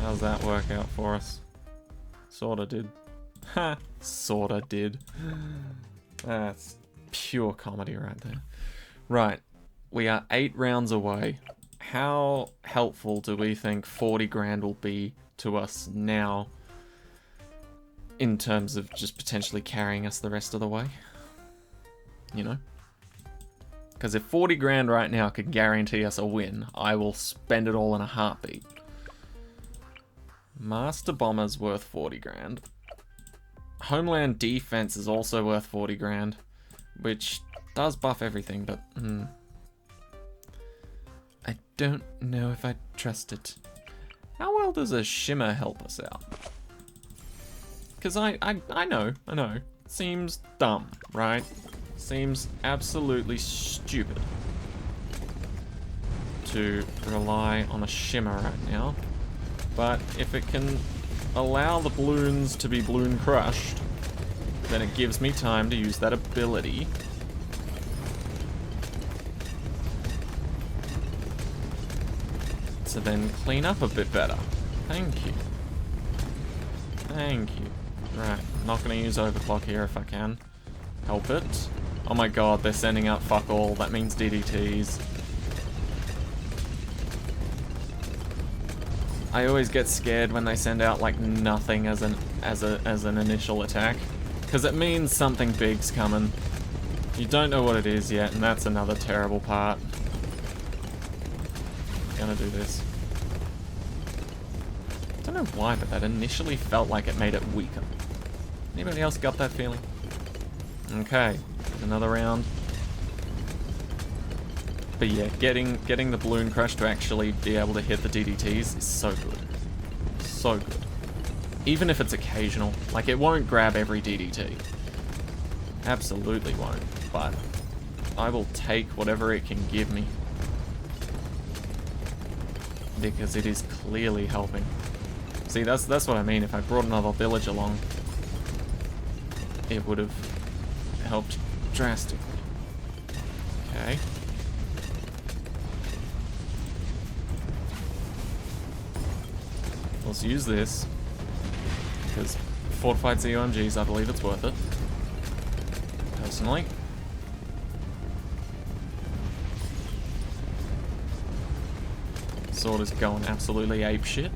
How's that work out for us? Sorta did. Ha! Sorta did. That's pure comedy right there. Right. We are 8 rounds away. How helpful do we think 40 grand will be to us now in terms of just potentially carrying us the rest of the way? You know? Because if 40 grand right now could guarantee us a win, I will spend it all in a heartbeat. Master Bomber's worth 40 grand. Homeland Defense is also worth 40 grand, which does buff everything, but I don't know if I trust it. How well does a Shimmer help us out? Because I know. Seems dumb, right? Seems absolutely stupid to rely on a Shimmer right now. But if it can allow the balloons to be balloon crushed, then it gives me time to use that ability. To then clean up a bit better. Thank you. Thank you. Right, not gonna use overclock here if I can help it. Oh my god, they're sending out fuck all. That means DDTs. I always get scared when they send out like nothing as an initial attack, because it means something big's coming. You don't know what it is yet, and that's another terrible part. Gonna do this. Don't know why, but that initially felt like it made it weaker. Anybody else got that feeling? Okay, another round. But yeah, getting the balloon crush to actually be able to hit the DDTs is so good. So good. Even if it's occasional. Like, it won't grab every DDT. Absolutely won't. But I will take whatever it can give me. Because it is clearly helping. See, that's what I mean. If I brought another village along, it would have helped drastically. Okay. Let's use this, because fortified ZOMGs, I believe it's worth it, personally. Sword is going absolutely apeshit.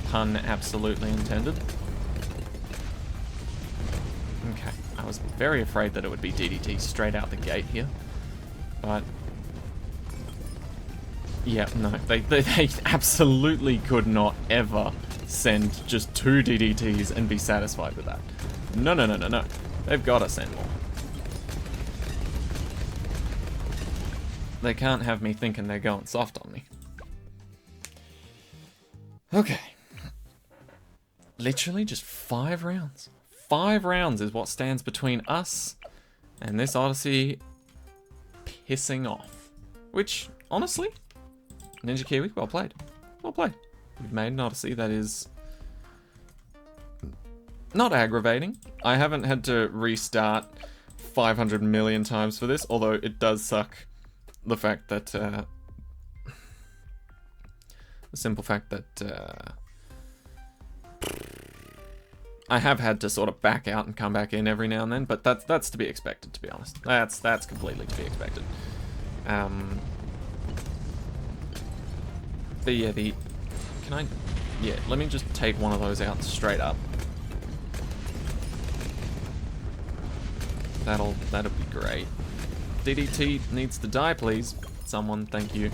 Pun absolutely intended. Okay, I was very afraid that it would be DDT straight out the gate here, but yeah, no, they absolutely could not ever send just 2 DDTs and be satisfied with that. No. They've got to send more. They can't have me thinking they're going soft on me. Okay. Literally just 5 rounds. 5 rounds is what stands between us and this Odyssey pissing off. Which, honestly, Ninja Kiwi, well played. Well played. We've made an Odyssey that is not aggravating. I haven't had to restart 500 million times for this, although it does suck the fact that, the simple fact that, I have had to sort of back out and come back in every now and then, but that's to be expected, to be honest. That's completely to be expected. But yeah, let me just take one of those out straight up. That'll be great. DDT needs to die, please. Someone, thank you.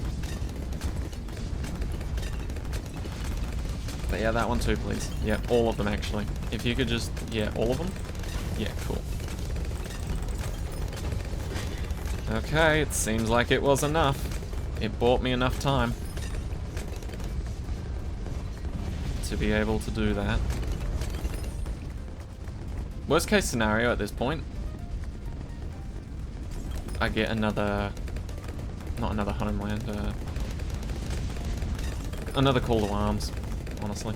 But yeah, that one too, please. Yeah, all of them, actually. If you could just... yeah, all of them? Yeah, cool. Okay, it seems like it was enough. It bought me enough time to be able to do that. Worst case scenario at this point, I get another... not another homeland, another call to arms. Honestly,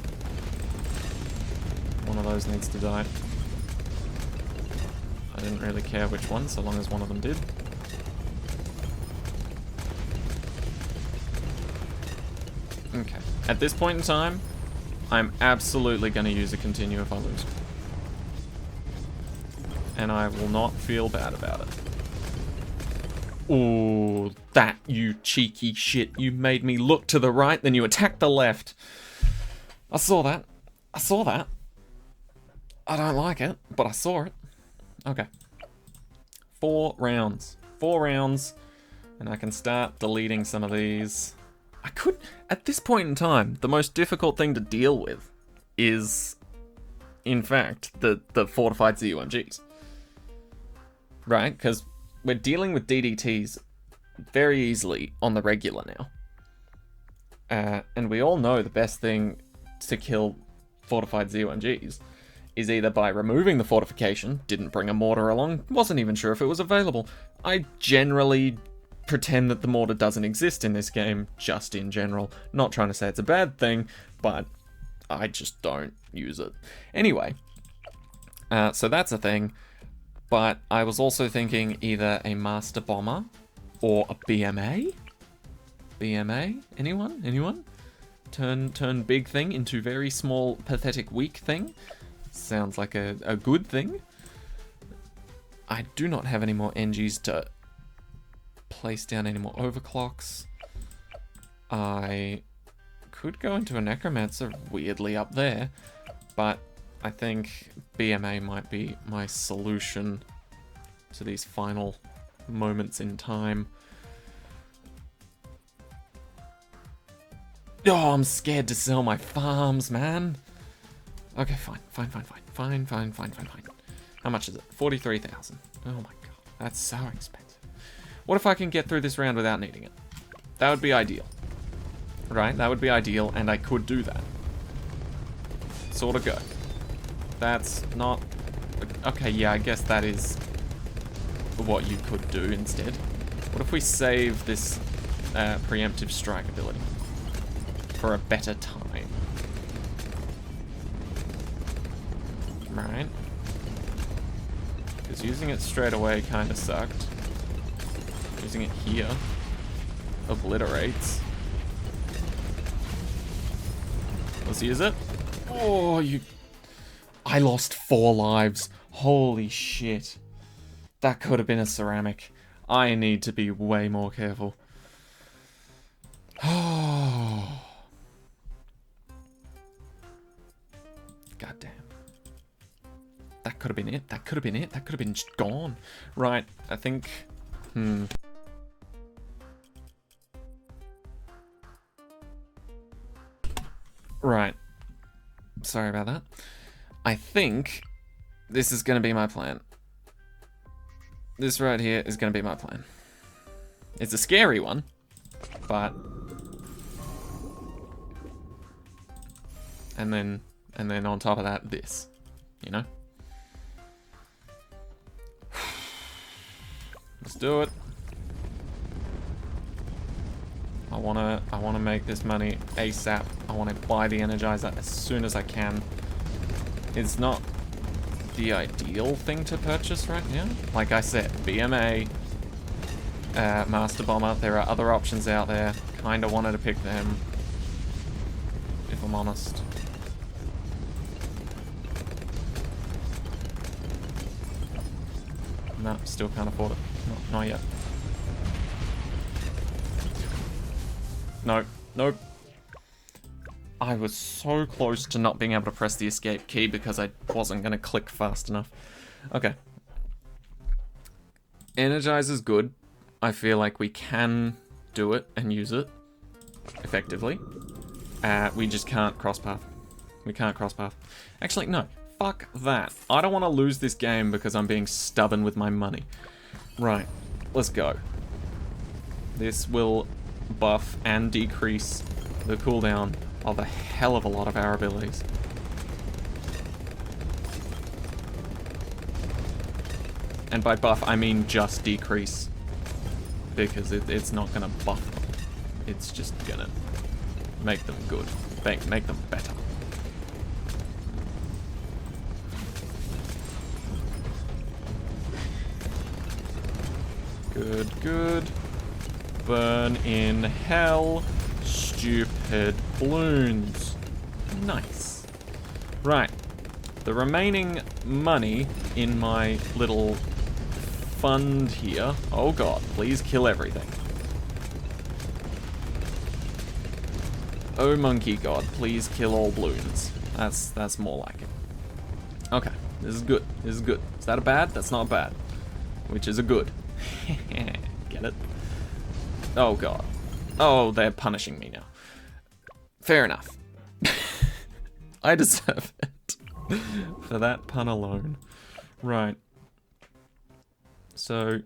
one of those needs to die. I didn't really care which one, so long as one of them did. Okay. At this point in time, I'm absolutely going to use a continue if I lose. And I will not feel bad about it. Ooh, that, you cheeky shit. You made me look to the right, then you attacked the left. I saw that. I saw that. I don't like it, but I saw it. Okay. 4 rounds. 4 rounds. And I can start deleting some of these. I could, at this point in time, the most difficult thing to deal with is, in fact, the fortified ZUMGs. Right? Because we're dealing with DDTs very easily on the regular now. And we all know the best thing to kill fortified ZUMGs is either by removing the fortification, didn't bring a mortar along, wasn't even sure if it was available. I generally pretend that the mortar doesn't exist in this game, just in general. Not trying to say it's a bad thing, but I just don't use it. Anyway, so that's a thing, but I was also thinking either a Master Bomber or a BMA? BMA? Anyone? Anyone? Turn big thing into very small, pathetic, weak thing. Sounds like a good thing. I do not have any more NGs to place down any more overclocks. I could go into a Necromancer weirdly up there, but I think BMA might be my solution to these final moments in time. Oh, I'm scared to sell my farms, man. Okay, fine. How much is it? 43,000. Oh my god, that's so expensive. What if I can get through this round without needing it? That would be ideal. Right, that would be ideal, and I could do that. Sort of go. That's not... Okay, yeah, I guess that is what you could do instead. What if we save this preemptive strike ability for a better time? Right. Because using it straight away kind of sucked. Using it here obliterates. Let's use it. Oh, you... I lost 4 lives. Holy shit. That could have been a ceramic. I need to be way more careful. Oh. God damn. That could have been it. That could have been it. That could have been just gone. Right, I think... Right. Sorry about that. I think this is going to be my plan. This right here is going to be my plan. It's a scary one, but... And then on top of that, this. You know? Let's do it. I wanna make this money ASAP. I wanna buy the Energizer as soon as I can. It's not the ideal thing to purchase right now. Like I said, BMA, Master Bomber, there are other options out there. Kinda wanted to pick them, if I'm honest. No, still can't afford it. Not yet. Nope. Nope. I was so close to not being able to press the escape key because I wasn't going to click fast enough. Okay. Energizer's good. I feel like we can do it and use it effectively. We just can't cross path. We can't cross path. Actually, no. Fuck that. I don't want to lose this game because I'm being stubborn with my money. Right. Let's go. This will buff and decrease the cooldown of a hell of a lot of our abilities. And by buff, I mean just decrease. Because it's not going to buff them. It's just going to make them good. Make them better. good. Burn in hell, stupid balloons. Nice. Right. The remaining money in my little fund here. Oh god, please kill everything. Oh monkey god, please kill all balloons. That's more like it. Okay, this is good. This is good. Is that a bad? That's not bad. Which is a good. Get it? Oh god. Oh, they're punishing me now. Fair enough. I deserve it. For that pun alone. Right. So,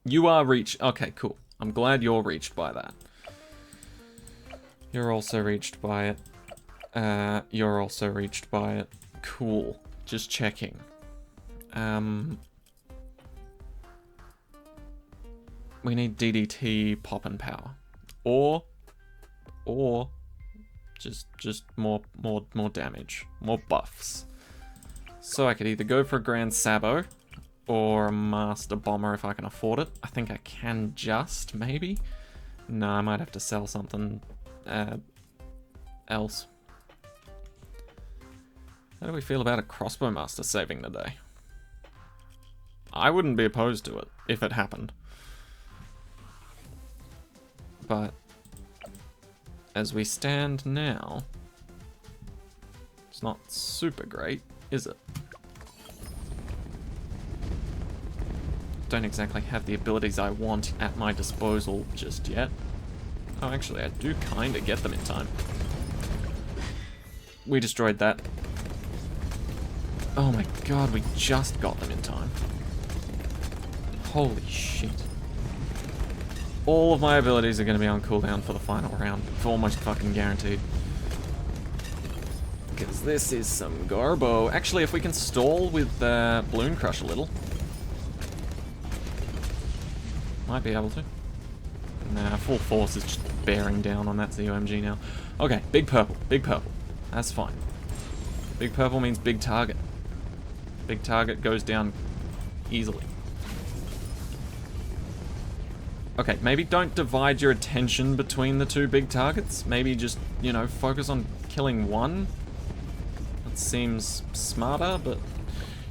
you are reached. Okay, cool. I'm glad you're reached by that. You're also reached by it. You're also reached by it. Cool. Just checking. We need DDT pop and power. Or just more damage. More buffs. So I could either go for a Grand Sabo or a Master Bomber if I can afford it. I think I can just, maybe. No, I might have to sell something else. How do we feel about a Crossbow Master saving the day? I wouldn't be opposed to it if it happened. But as we stand now, it's not super great, is it? Don't exactly have the abilities I want at my disposal just yet. Oh, actually, I do kind of get them in time. We destroyed that. Oh my god, we just got them in time. Holy shit. All of my abilities are going to be on cooldown for the final round. It's almost fucking guaranteed. Because this is some garbo. Actually, if we can stall with Balloon Crush a little. Might be able to. Nah, full force is just bearing down on that ZOMG now. Okay, big purple. Big purple. That's fine. Big purple means big target. Big target goes down easily. Okay, maybe don't divide your attention between the two big targets. Maybe just, you know, focus on killing one. That seems smarter, but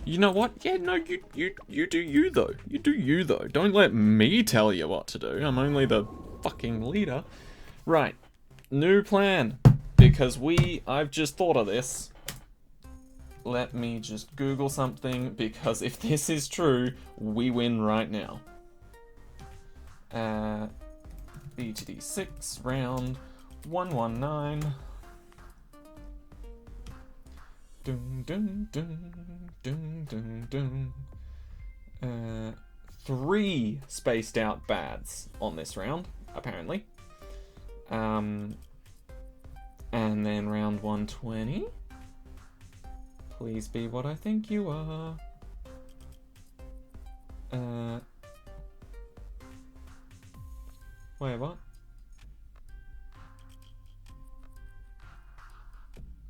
you know what? Yeah, no, you do you though. You do you though. Don't let me tell you what to do. I'm only the fucking leader. Right. New plan. Because I've just thought of this. Let me just Google something, because if this is true, we win right now. BTD6 round 119. Dun dun dun dun dun dun. 3 spaced out bads on this round, apparently. And then round 120. Please be what I think you are. Wait, what?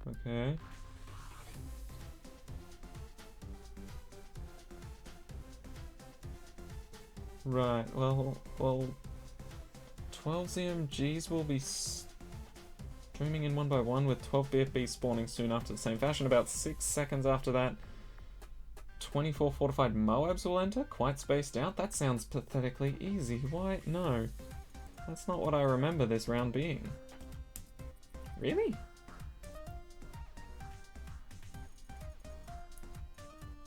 Okay. Right, well, 12 ZMGs will be streaming in one by one, with 12 BFBs spawning soon after the same fashion. About 6 seconds after that, 24 fortified Moabs will enter, quite spaced out. That sounds pathetically easy. Why? No. That's not what I remember this round being. Really?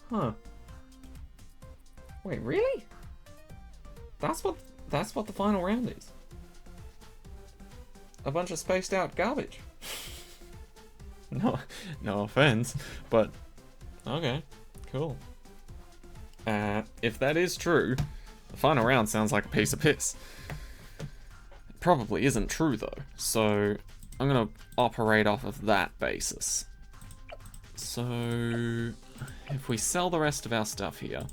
Huh. Wait, really? That's what the final round is. A bunch of spaced out garbage. No offense, but okay, cool. If that is true, the final round sounds like a piece of piss. It probably isn't true though, so I'm gonna operate off of that basis. So if we sell the rest of our stuff here,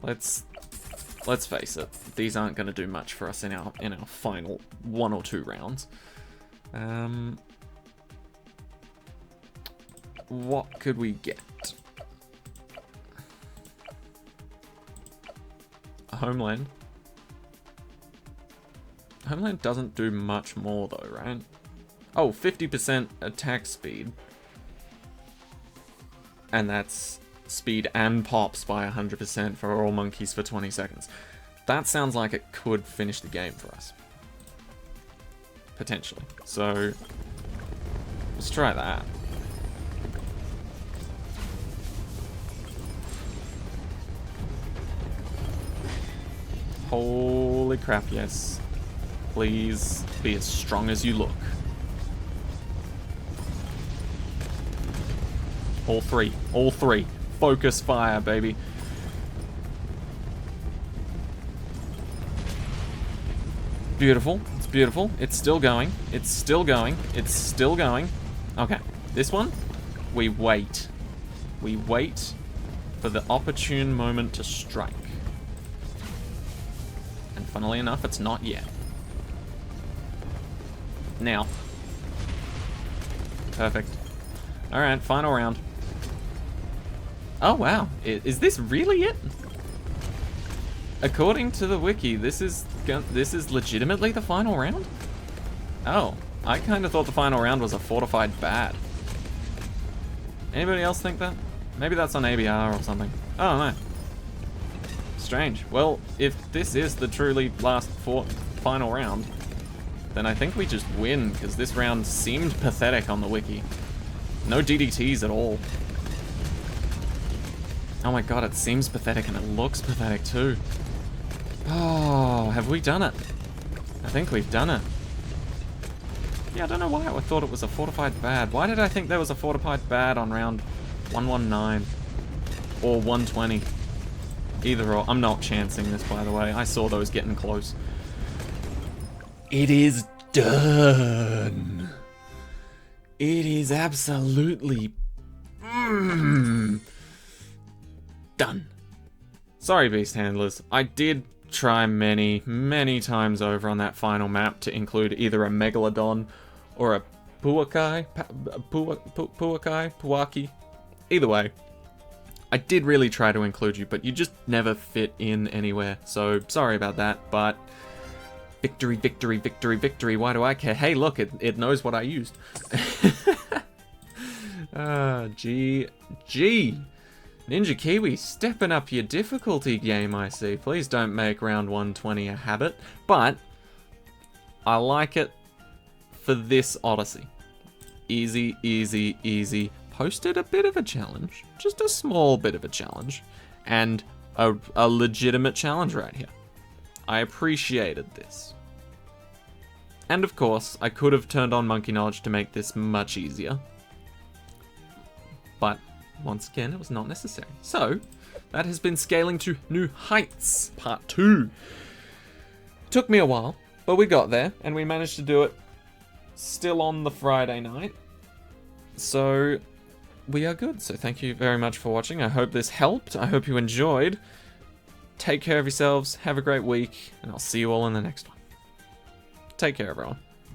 let's face it, these aren't going to do much for us in our final 1 or 2 rounds. What could we get? A homeland. Homeland doesn't do much more though, right? Oh, 50% attack speed. And that's speed and pops by 100% for all monkeys for 20 seconds. That sounds like it could finish the game for us. Potentially. So, let's try that. Holy crap, yes. Please be as strong as you look. All three. All three. Focus fire, baby. Beautiful. It's beautiful. It's still going. It's still going. It's still going. Okay. This one, we wait. We wait for the opportune moment to strike. And funnily enough, it's not yet. Now. Perfect. Alright, final round. Oh wow, is this really it? According to the wiki, this is legitimately the final round? Oh, I kind of thought the final round was a fortified bad. Anybody else think that? Maybe that's on ABR or something. Oh no. Strange. Well, if this is the truly last final round, then I think we just win, because this round seemed pathetic on the wiki. No DDTs at all. Oh my god, it seems pathetic and it looks pathetic too. Oh, have we done it? I think we've done it. Yeah, I don't know why I thought it was a fortified bad. Why did I think there was a fortified bad on round 119? Or 120? Either or. I'm not chancing this, by the way. I saw those getting close. It is done. It is absolutely done. Sorry, beast handlers. I did try many, many times over on that final map to include either a Megalodon or a Puaki. Either way, I did really try to include you, but you just never fit in anywhere. So sorry about that, but victory, victory, victory, victory. Why do I care? Hey, look, it knows what I used. GG. Ninja Kiwi, stepping up your difficulty game, I see. Please don't make round 120 a habit, but I like it for this Odyssey. Easy, easy, easy. Posted a bit of a challenge, just a small bit of a challenge, and a legitimate challenge right here. I appreciated this. And of course, I could have turned on Monkey Knowledge to make this much easier. But once again, it was not necessary. So, that has been Scaling to New Heights, Part 2. Took me a while, but we got there, and we managed to do it still on the Friday night. So, we are good. So thank you very much for watching. I hope this helped. I hope you enjoyed. Take care of yourselves. Have a great week, and I'll see you all in the next one. Take care, everyone.